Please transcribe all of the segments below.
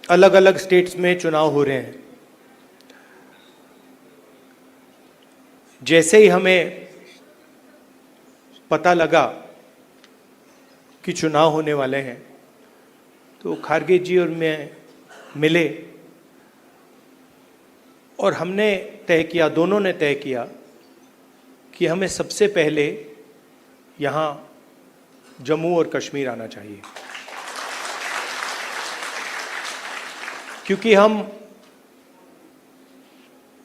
अलग अलग स्टेट्स में चुनाव हो रहे हैं। जैसे ही हमें पता लगा कि चुनाव होने वाले हैं तो खारगे जी और मैं मिले और हमने तय किया, दोनों ने तय किया कि हमें सबसे पहले यहाँ जम्मू और कश्मीर आना चाहिए, क्योंकि हम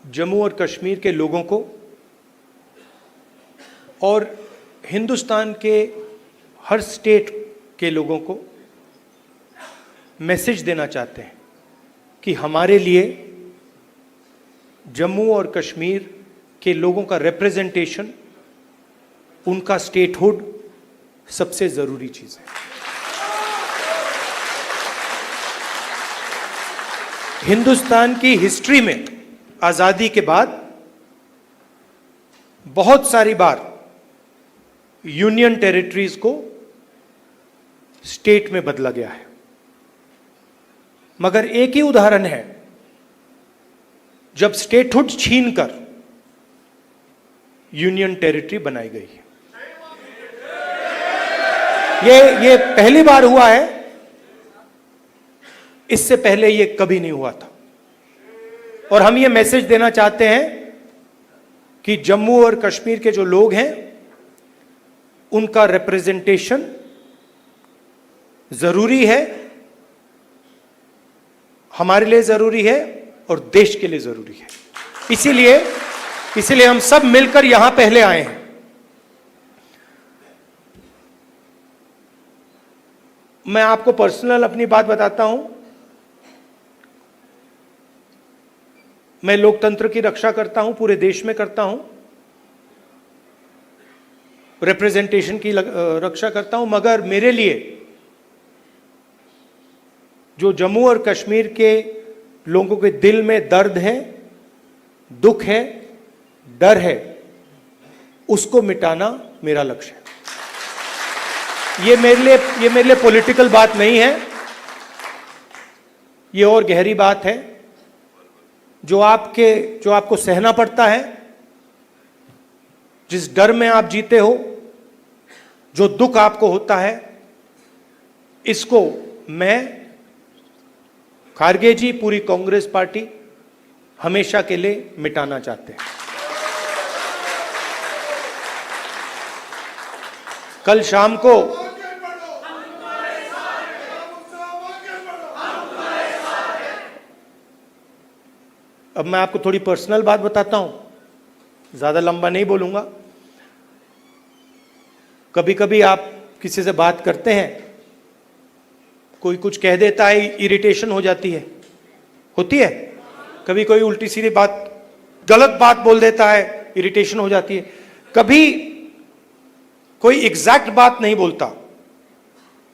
जम्मू और कश्मीर के लोगों को और हिंदुस्तान के हर स्टेट के लोगों को मैसेज देना चाहते हैं कि हमारे लिए जम्मू और कश्मीर के लोगों का रिप्रेजेंटेशन, उनका स्टेटहुड सबसे ज़रूरी चीज़ है। हिंदुस्तान की हिस्ट्री में आज़ादी के बाद बहुत सारी बार यूनियन टेरिटरीज को स्टेट में बदला गया है, मगर एक ही उदाहरण है जब स्टेटहुड छीनकर यूनियन टेरिटरी बनाई गई है। ये पहली बार हुआ है, इससे पहले ये कभी नहीं हुआ था। और हम ये मैसेज देना चाहते हैं कि जम्मू और कश्मीर के जो लोग हैं उनका रिप्रेजेंटेशन जरूरी है, हमारे लिए जरूरी है और देश के लिए जरूरी है। इसीलिए हम सब मिलकर यहां पहले आए हैं। मैं आपको पर्सनल अपनी बात बताता हूं। मैं लोकतंत्र की रक्षा करता हूं, पूरे देश में करता हूं, रिप्रेजेंटेशन की रक्षा करता हूं, मगर मेरे लिए जो जम्मू और कश्मीर के लोगों के दिल में दर्द है, दुख है, डर है, उसको मिटाना मेरा लक्ष्य है। ये मेरे लिए पॉलिटिकल बात नहीं है, ये और गहरी बात है जो आपको सहना पड़ता है, जिस डर में आप जीते हो, जो दुख आपको होता है, इसको मैं, खारगे जी, पूरी कांग्रेस पार्टी हमेशा के लिए मिटाना चाहते हैं। कल शाम को अब मैं आपको थोड़ी पर्सनल बात बताता हूं, ज्यादा लंबा नहीं बोलूंगा। कभी कभी आप किसी से बात करते हैं, कोई कुछ कह देता है, इरिटेशन हो जाती है, होती है। कभी कोई उल्टी सीधी बात, गलत बात बोल देता है, इरिटेशन हो जाती है। कभी कोई एग्जैक्ट बात नहीं बोलता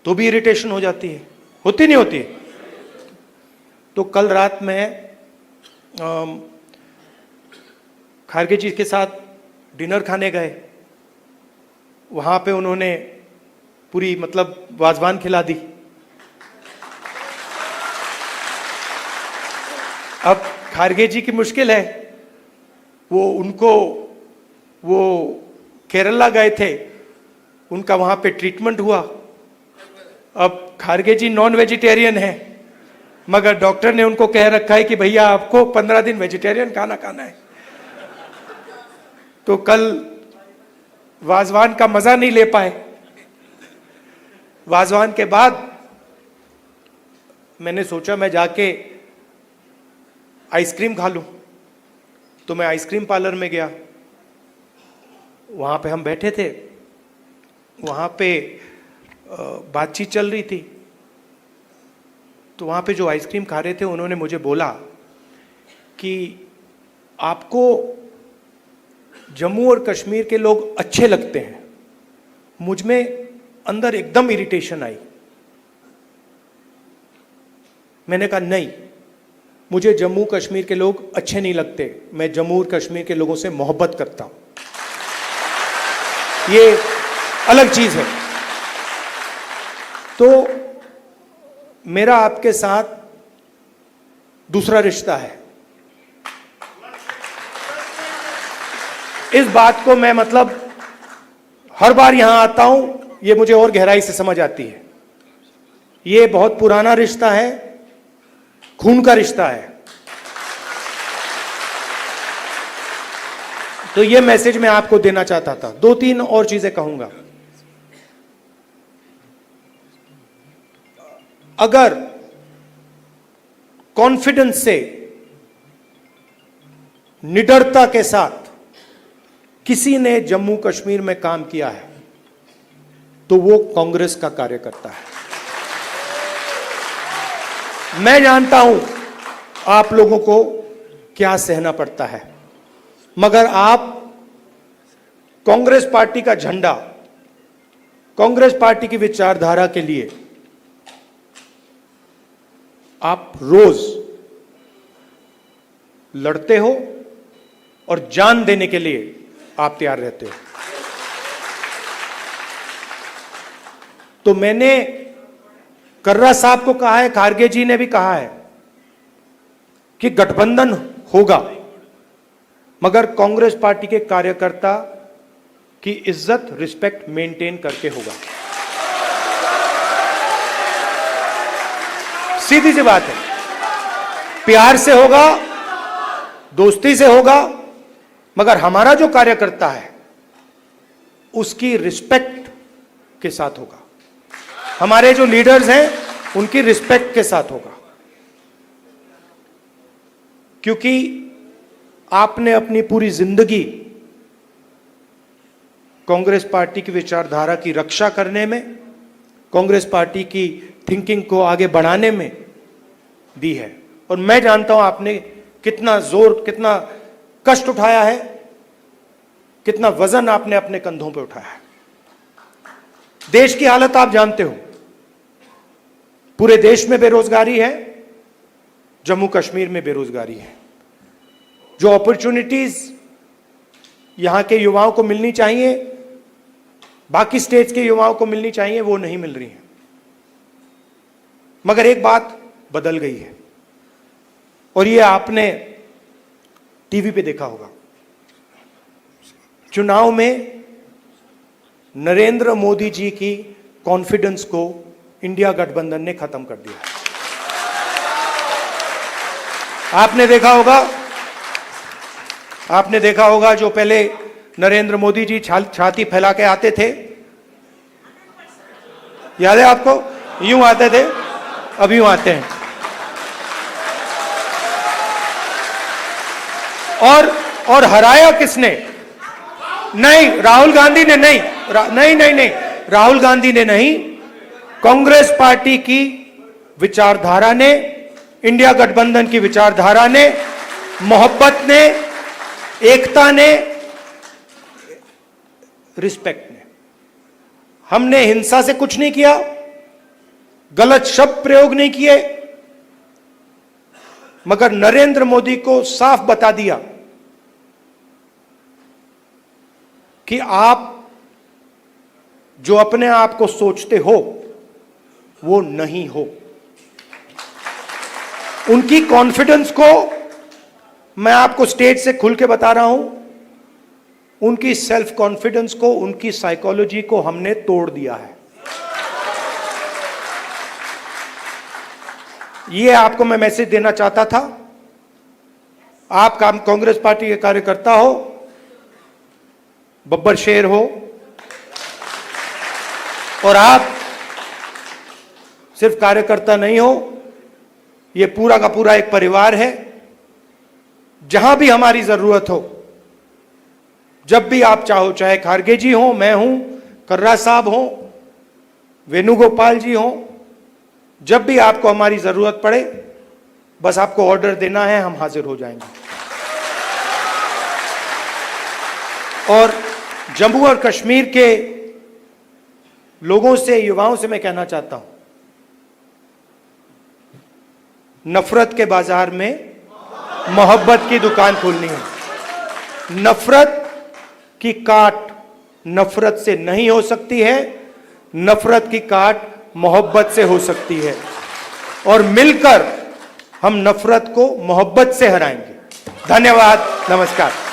तो भी इरिटेशन हो जाती है, होती नहीं होती। तो कल रात में खारगे जी के साथ डिनर खाने गए, वहां पे उन्होंने पूरी वाजवान खिला दी। अब खारगे जी की मुश्किल है, वो केरला गए थे, उनका वहां पे ट्रीटमेंट हुआ। अब खारगे जी नॉन वेजिटेरियन है, मगर डॉक्टर ने उनको कह रखा है कि भैया आपको 15 दिन वेजिटेरियन खाना खाना है। तो कल वाजवान का मजा नहीं ले पाए। वाजवान के बाद मैंने सोचा मैं जाके आइसक्रीम खा लूं, तो मैं आइसक्रीम पार्लर में गया। वहां पे हम बैठे थे, वहां पे बातचीत चल रही थी। तो वहां पे जो आइसक्रीम खा रहे थे, उन्होंने मुझे बोला कि आपको जम्मू और कश्मीर के लोग अच्छे लगते हैं। मुझ में अंदर एकदम इरिटेशन आई। मैंने कहा नहीं, मुझे जम्मू कश्मीर के लोग अच्छे नहीं लगते, मैं जम्मू और कश्मीर के लोगों से मोहब्बत करता हूं, ये अलग चीज है। तो मेरा आपके साथ दूसरा रिश्ता है। इस बात को मैं मतलब हर बार यहां आता हूं, ये मुझे और गहराई से समझ आती है। ये बहुत पुराना रिश्ता है, खून का रिश्ता है। तो ये मैसेज मैं आपको देना चाहता था। 2-3 और चीजें कहूंगा। अगर कॉन्फिडेंस से, निडरता के साथ किसी ने जम्मू कश्मीर में काम किया है तो वो कांग्रेस का कार्यकर्ता है। मैं जानता हूं आप लोगों को क्या सहना पड़ता है, मगर आप कांग्रेस पार्टी का झंडा, कांग्रेस पार्टी की विचारधारा के लिए आप रोज लड़ते हो और जान देने के लिए आप तैयार रहते हो। तो मैंने कर्रा साहब को कहा है, खारगे जी ने भी कहा है कि गठबंधन होगा, मगर कांग्रेस पार्टी के कार्यकर्ता की इज्जत, रिस्पेक्ट मेंटेन करके होगा। सीधी सी बात है, प्यार से होगा, दोस्ती से होगा, मगर हमारा जो कार्यकर्ता है उसकी रिस्पेक्ट के साथ होगा। हमारे जो लीडर्स हैं उनकी रिस्पेक्ट के साथ होगा, क्योंकि आपने अपनी पूरी जिंदगी कांग्रेस पार्टी की विचारधारा की रक्षा करने में, कांग्रेस पार्टी की थिंकिंग को आगे बढ़ाने में दी है। और मैं जानता हूं आपने कितना जोर, कितना कष्ट उठाया है, कितना वजन आपने अपने कंधों पे उठाया है। देश की हालत आप जानते हो, पूरे देश में बेरोजगारी है, जम्मू कश्मीर में बेरोजगारी है। जो अपॉर्चुनिटीज यहां के युवाओं को मिलनी चाहिए, बाकी स्टेट्स के युवाओं को मिलनी चाहिए, वो नहीं मिल रही है। मगर एक बात बदल गई है, और ये आपने टीवी पे देखा होगा। चुनाव में नरेंद्र मोदी जी की कॉन्फिडेंस को इंडिया गठबंधन ने खत्म कर दिया। आपने देखा होगा जो पहले नरेंद्र मोदी जी छाती फैला के आते थे, याद है आपको? यूं आते थे, अब यूं आते हैं। और हराया किसने? नहीं, राहुल गांधी ने नहीं, नहीं, राहुल गांधी ने नहीं, कांग्रेस पार्टी की विचारधारा ने, इंडिया गठबंधन की विचारधारा ने, मोहब्बत ने, एकता ने, रिस्पेक्ट ने। हमने हिंसा से कुछ नहीं किया, गलत शब्द प्रयोग नहीं किए, मगर नरेंद्र मोदी को साफ बता दिया कि आप जो अपने आप को सोचते हो वो नहीं हो। उनकी कॉन्फिडेंस को मैं आपको स्टेज से खुल के बता रहा हूं, उनकी सेल्फ कॉन्फिडेंस को, उनकी साइकोलॉजी को हमने तोड़ दिया है। ये आपको मैं मैसेज देना चाहता था। आप कांग्रेस पार्टी के कार्यकर्ता हो, बब्बर शेर हो, और आप सिर्फ कार्यकर्ता नहीं हो, ये पूरा का पूरा एक परिवार है। जहां भी हमारी जरूरत हो, जब भी आप चाहो, चाहे खारगे जी हो, मैं हूं, कर्रा साहब हो, वेणुगोपाल जी हो, जब भी आपको हमारी जरूरत पड़े, बस आपको ऑर्डर देना है, हम हाजिर हो जाएंगे। और जम्मू और कश्मीर के लोगों से, युवाओं से मैं कहना चाहता हूं, नफरत के बाजार में मोहब्बत की दुकान खोलनी है। नफरत की काट नफरत से नहीं हो सकती है, नफरत की काट मोहब्बत से हो सकती है। और मिलकर हम नफरत को मोहब्बत से हराएंगे। धन्यवाद, नमस्कार।